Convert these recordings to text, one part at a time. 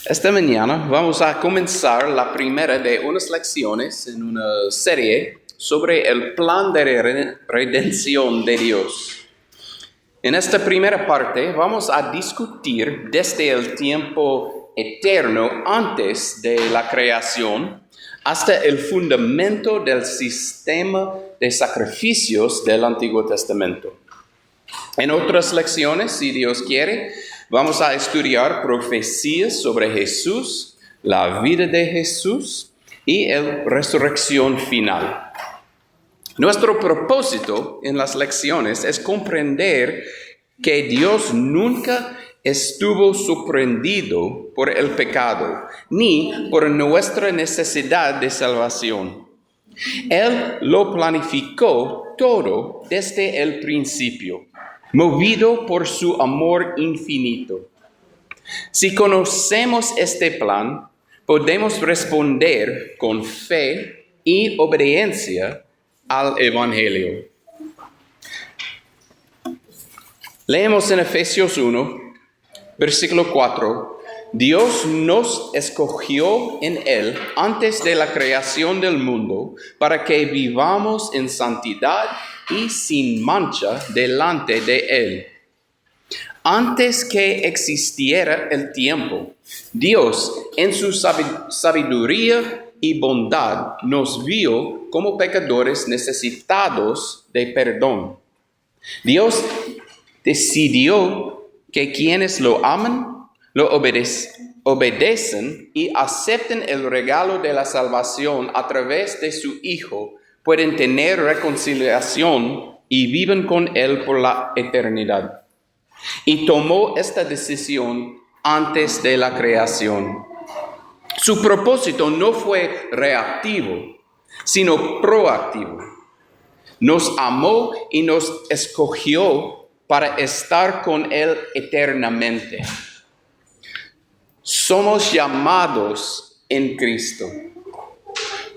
Esta mañana vamos a comenzar la primera de unas lecciones en una serie sobre el plan de redención de Dios. En esta primera parte vamos a discutir desde el tiempo eterno antes de la creación hasta el fundamento del sistema de sacrificios del Antiguo Testamento. En otras lecciones, si Dios quiere, vamos a estudiar profecías sobre Jesús, la vida de Jesús y la resurrección final. Nuestro propósito en las lecciones es comprender que Dios nunca estuvo sorprendido por el pecado, ni por nuestra necesidad de salvación. Él lo planificó todo desde el principio, movido por su amor infinito. Si conocemos este plan, podemos responder con fe y obediencia al Evangelio. Leemos en Efesios 1, versículo 4. Dios nos escogió en Él antes de la creación del mundo para que vivamos en santidad y sin mancha delante de Él. Antes que existiera el tiempo, Dios, en su sabiduría y bondad, nos vio como pecadores necesitados de perdón. Dios decidió que quienes lo aman, lo obedecen y acepten el regalo de la salvación a través de su Hijo, pueden tener reconciliación y viven con Él por la eternidad. Y tomó esta decisión antes de la creación. Su propósito no fue reactivo, sino proactivo. Nos amó y nos escogió para estar con Él eternamente. Somos llamados en Cristo.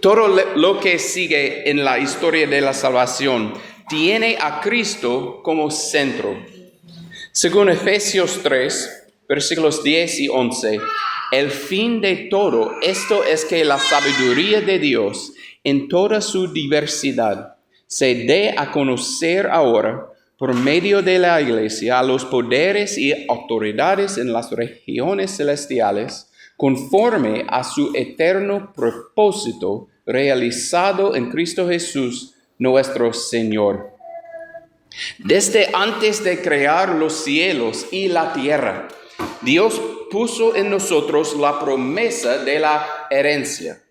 Todo lo que sigue en la historia de la salvación tiene a Cristo como centro. Según Efesios 3, versículos 10 y 11, el fin de todo esto es que la sabiduría de Dios en toda su diversidad se dé a conocer ahora por medio de la Iglesia a los poderes y autoridades en las regiones celestiales, conforme a su eterno propósito realizado en Cristo Jesús, nuestro Señor. Desde antes de crear los cielos y la tierra, Dios puso en nosotros la promesa de la herencia.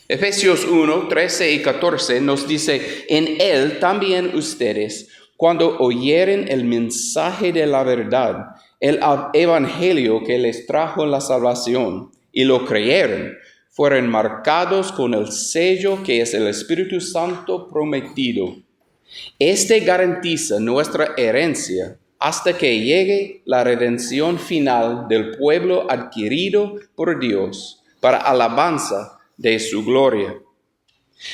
Efesios 1, 13 y 14 nos dice, en Él también ustedes, cuando oyeren el mensaje de la verdad, el evangelio que les trajo la salvación, y lo creyeron, fueron marcados con el sello que es el Espíritu Santo prometido. Este garantiza nuestra herencia hasta que llegue la redención final del pueblo adquirido por Dios para alabanza de su gloria.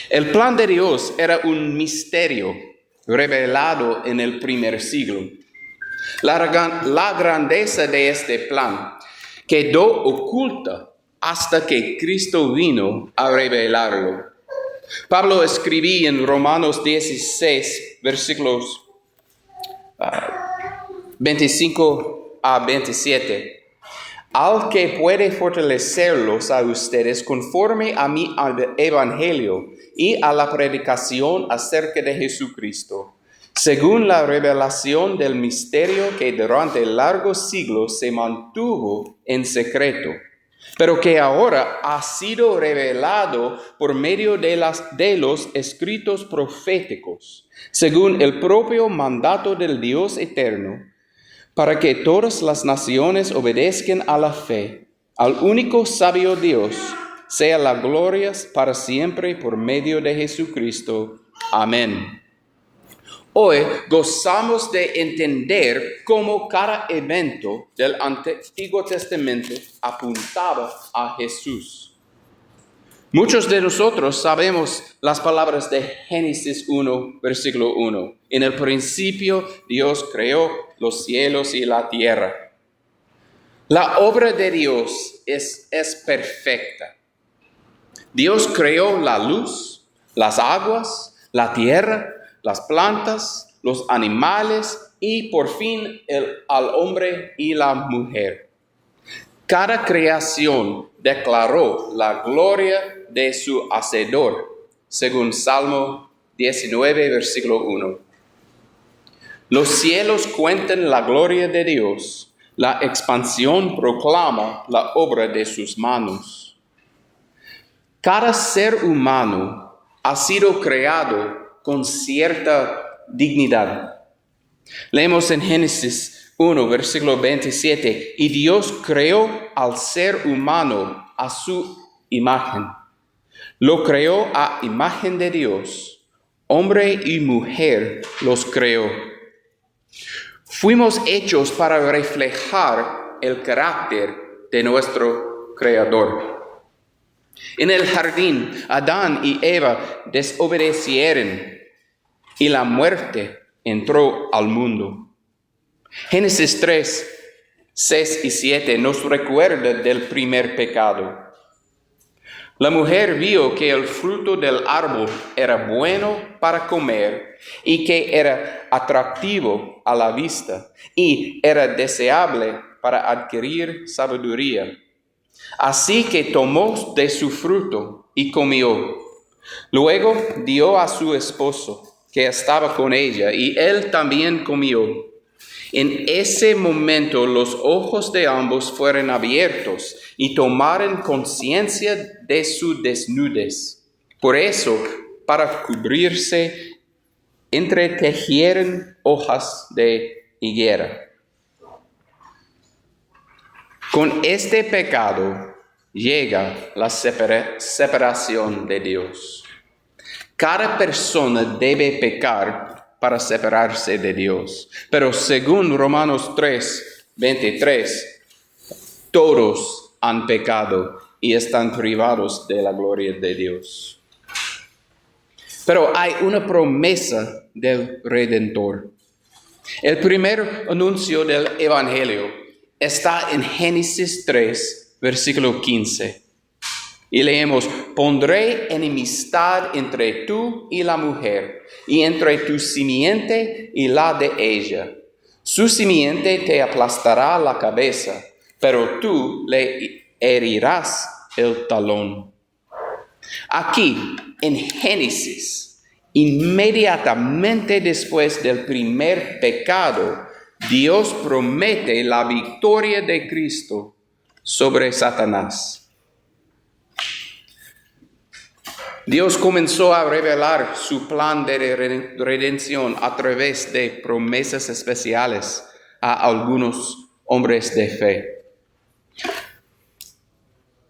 El plan de Dios era un misterio revelado en el primer siglo. La grandeza de este plan quedó oculta hasta que Cristo vino a revelarlo. Pablo escribía en Romanos 16, versículos 25 a 27. Al que puede fortalecerlos a ustedes conforme a mi evangelio y a la predicación acerca de Jesucristo, según la revelación del misterio que durante largos siglos se mantuvo en secreto, pero que ahora ha sido revelado por medio de los escritos proféticos, según el propio mandato del Dios eterno, para que todas las naciones obedezcan a la fe, al único sabio Dios, sea la gloria para siempre por medio de Jesucristo. Amén. Hoy gozamos de entender cómo cada evento del Antiguo Testamento apuntaba a Jesús. Muchos de nosotros sabemos las palabras de Génesis 1, versículo 1. En el principio Dios creó los cielos y la tierra. La obra de Dios es perfecta. Dios creó la luz, las aguas, la tierra, las plantas, los animales y por fin al hombre y la mujer. Cada creación declaró la gloria de su Hacedor, según Salmo 19, versículo 1. Los cielos cuentan la gloria de Dios, la expansión proclama la obra de sus manos. Cada ser humano ha sido creado con cierta dignidad. Leemos en Génesis 1, versículo 27, y Dios creó al ser humano a su imagen. Lo creó a imagen de Dios, hombre y mujer los creó. Fuimos hechos para reflejar el carácter de nuestro Creador. En el jardín, Adán y Eva desobedecieron y la muerte entró al mundo. Génesis 3, 6 y 7 nos recuerda del primer pecado. La mujer vio que el fruto del árbol era bueno para comer y que era atractivo a la vista y era deseable para adquirir sabiduría. Así que tomó de su fruto y comió. Luego dio a su esposo, que estaba con ella, y él también comió. En ese momento los ojos de ambos fueron abiertos y tomaron conciencia de su desnudez. Por eso, para cubrirse, entretejieron hojas de higuera. Con este pecado llega la separación de Dios. Cada persona debe pecar para separarse de Dios. Pero según Romanos 3, 23, todos han pecado y están privados de la gloria de Dios. Pero hay una promesa del Redentor. El primer anuncio del Evangelio está en Génesis 3, versículo 15. Y leemos, pondré enemistad entre tú y la mujer, y entre tu simiente y la de ella. Su simiente te aplastará la cabeza, pero tú le herirás el talón. Aquí, en Génesis, inmediatamente después del primer pecado, Dios promete la victoria de Cristo sobre Satanás. Dios comenzó a revelar su plan de redención a través de promesas especiales a algunos hombres de fe.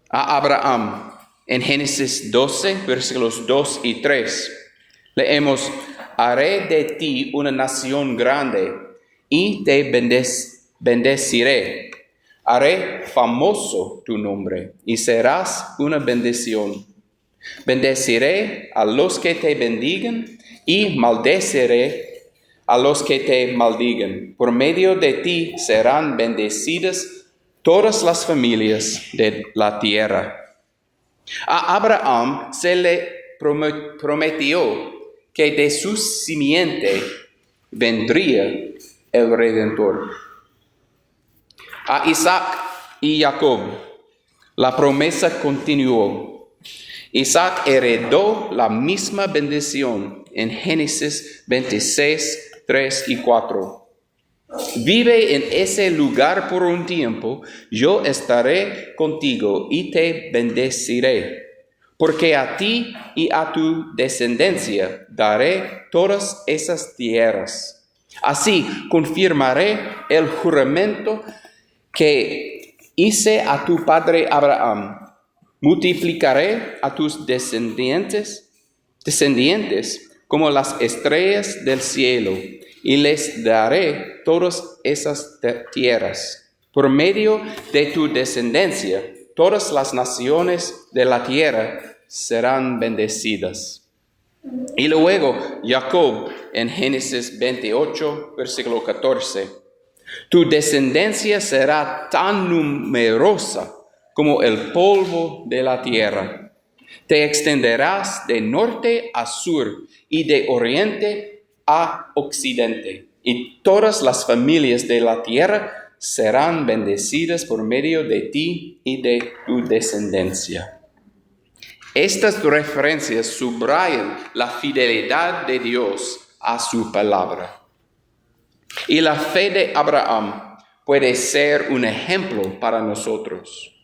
A Abraham, en Génesis 12, versículos 2 y 3, leemos, haré de ti una nación grande y te bendeciré. Haré famoso tu nombre y serás una bendición. Bendeciré a los que te bendigan y maldeciré a los que te maldigan. Por medio de ti serán bendecidas todas las familias de la tierra. A Abraham se le prometió que de su simiente vendría el Redentor. A Isaac y Jacob la promesa continuó. Isaac heredó la misma bendición en Génesis 26, 3 y 4. Vive en ese lugar por un tiempo, yo estaré contigo y te bendeciré, porque a ti y a tu descendencia daré todas esas tierras. Así confirmaré el juramento que hice a tu padre Abraham. Multiplicaré a tus descendientes como las estrellas del cielo, y les daré todas esas tierras. Por medio de tu descendencia, todas las naciones de la tierra serán bendecidas. Y luego Jacob en Génesis 28, versículo 14. Tu descendencia será tan numerosa como el polvo de la tierra. Te extenderás de norte a sur y de oriente a occidente. Y todas las familias de la tierra serán bendecidas por medio de ti y de tu descendencia. Estas referencias subrayan la fidelidad de Dios a su palabra. Y la fe de Abraham puede ser un ejemplo para nosotros.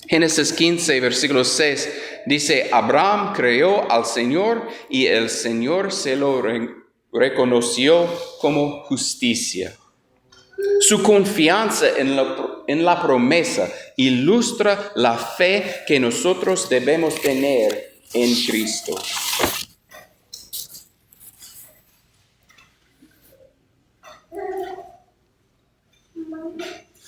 Génesis 15, versículo 6, dice, Abraham creyó al Señor y el Señor se lo reconoció como justicia. Su confianza en la promesa ilustra la fe que nosotros debemos tener en Cristo.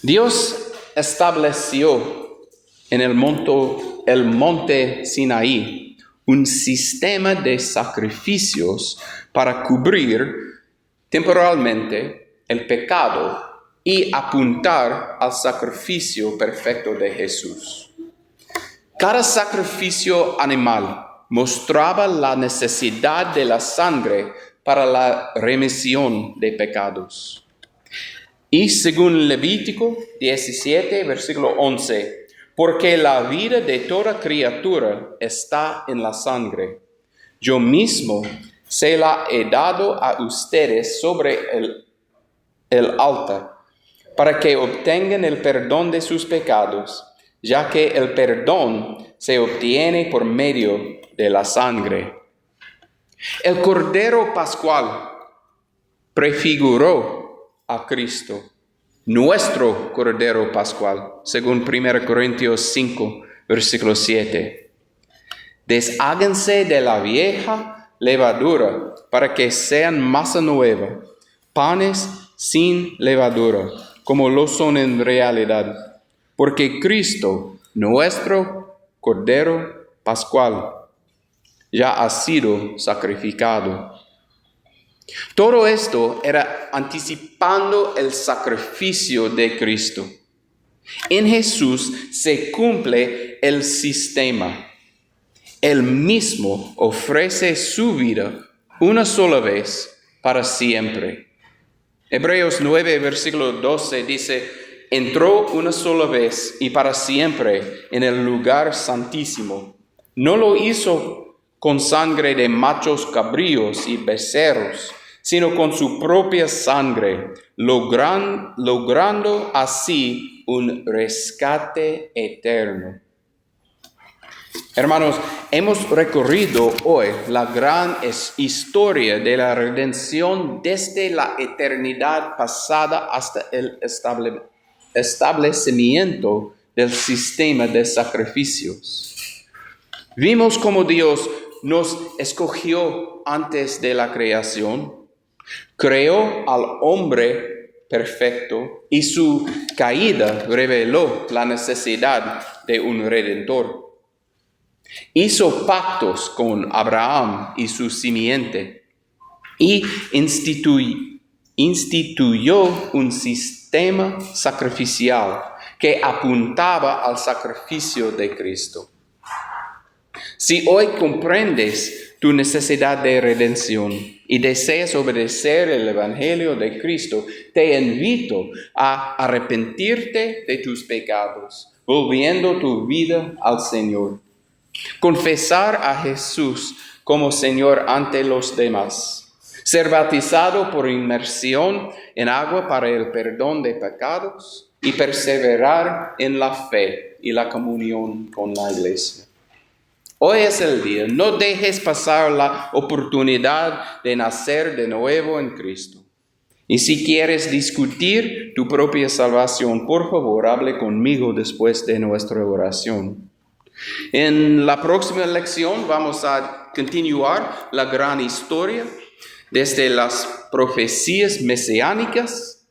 Dios estableció en el monte Sinaí un sistema de sacrificios para cubrir temporalmente el pecado y apuntar al sacrificio perfecto de Jesús. Cada sacrificio animal mostraba la necesidad de la sangre para la remisión de pecados. Y según Levítico 17, versículo 11, porque la vida de toda criatura está en la sangre. Yo mismo se la he dado a ustedes sobre el altar, para que obtengan el perdón de sus pecados, ya que el perdón se obtiene por medio de la sangre. El Cordero Pascual prefiguró a Cristo, nuestro Cordero Pascual, según 1 Corintios 5, versículo 7. Desháganse de la vieja levadura para que sean masa nueva, panes sin levadura, como lo son en realidad, porque Cristo, nuestro Cordero Pascual, ya ha sido sacrificado. Todo esto era anticipando el sacrificio de Cristo. En Jesús se cumple el sistema. Él mismo ofrece su vida una sola vez para siempre. Hebreos 9, versículo 12 dice, entró una sola vez y para siempre en el lugar santísimo. No lo hizo con sangre de machos cabríos y becerros, sino con su propia sangre, logrando así un rescate eterno. Hermanos, hemos recorrido hoy la gran historia de la redención desde la eternidad pasada hasta el establecimiento del sistema de sacrificios. Vimos cómo Dios nos escogió antes de la creación, creó al hombre perfecto y su caída reveló la necesidad de un redentor. Hizo pactos con Abraham y su simiente y instituyó un sistema sacrificial que apuntaba al sacrificio de Cristo. Si hoy comprendes tu necesidad de redención y deseas obedecer el Evangelio de Cristo, te invito a arrepentirte de tus pecados, volviendo tu vida al Señor. Confesar a Jesús como Señor ante los demás. Ser bautizado por inmersión en agua para el perdón de pecados y perseverar en la fe y la comunión con la iglesia. Hoy es el día. No dejes pasar la oportunidad de nacer de nuevo en Cristo. Y si quieres discutir tu propia salvación, por favor, hable conmigo después de nuestra oración. En la próxima lección vamos a continuar la gran historia desde las profecías mesiánicas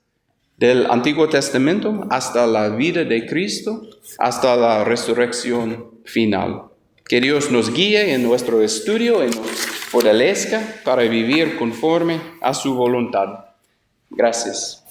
del Antiguo Testamento hasta la vida de Cristo, hasta la resurrección final. Que Dios nos guíe en nuestro estudio y nos fortalezca para vivir conforme a su voluntad. Gracias.